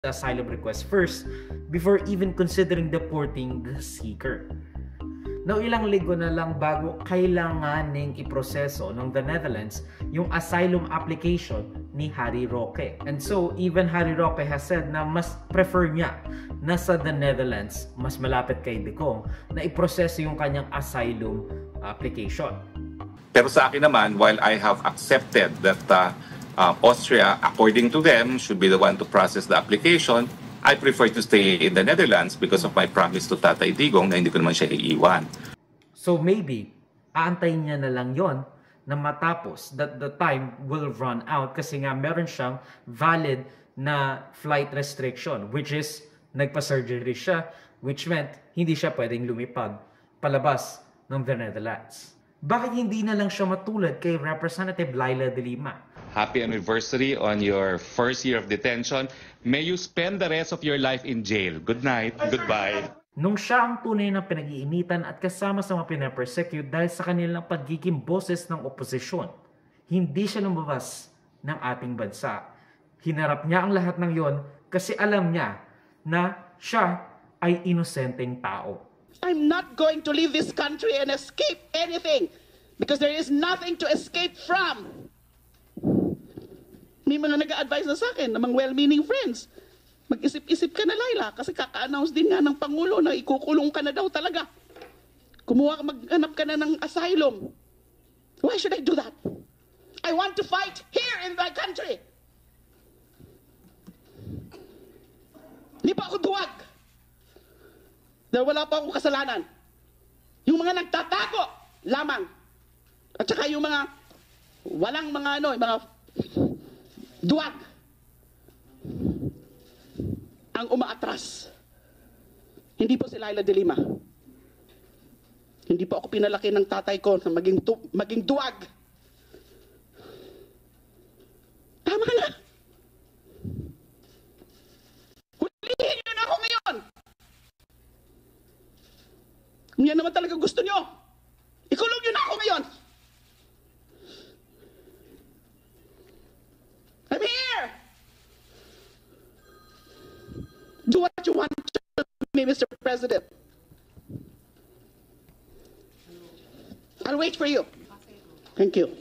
asylum request first before even considering deporting the seeker. Now, ilang linggo na lang bago kailanganing iproseso ng the Netherlands yung asylum application ni Harry Roque. And so, even Harry Roque has said na mas prefer niya na sa the Netherlands, mas malapit kay Digong, na iproseso yung kanyang asylum application. Pero sa akin naman, while I have accepted that Austria, according to them, should be the one to process the application, I prefer to stay in the Netherlands because of my promise to Tatay Digong na hindi ko naman siya iiwan. So maybe, aantayin niya na lang yon na matapos, that the time will run out kasi nga meron siyang valid na flight restriction, which is nagpa-surgery siya, which meant hindi siya pwedeng lumipad palabas ng the Netherlands. Bakit hindi na lang siya matulad kay Representative Leila de Lima? Happy anniversary on your first year of detention. May you spend the rest of your life in jail. Good night. Goodbye. Nung siya ang tunay na pinag-iinitan at kasama sa mga pinapersecute dahil sa kanilang pagiging boses ng oposisyon, hindi siya lumabas ng ating bansa. Hinarap niya ang lahat ng yon kasi alam niya na siya ay inosenteng tao. I'm not going to leave this country and escape anything because there is nothing to escape from. May mga nag-a-advise na sa akin, namang well-meaning friends. Mag-isip-isip ka na, Laila, kasi kaka-announce din nga ng Pangulo na ikukulong ka na daw talaga. Maghanap ka na ng asylum. Why should I do that? I want to fight here in my country. Hindi pa ako duwag. Dahil wala pa akong kasalanan. Yung mga nagtatago lamang. At saka yung mga walang mga mga duwag ang umaatras. Hindi po si Leila de Lima. Hindi po ako pinalaki ng tatay ko na maging duwag. Tama na. Hulihin niyo na ako ngayon. Kung yan naman talaga gusto niyo, ikulong niyo na ako ngayon. I'm here! Do what you want to me, Mr. President. I'll wait for you. Thank you.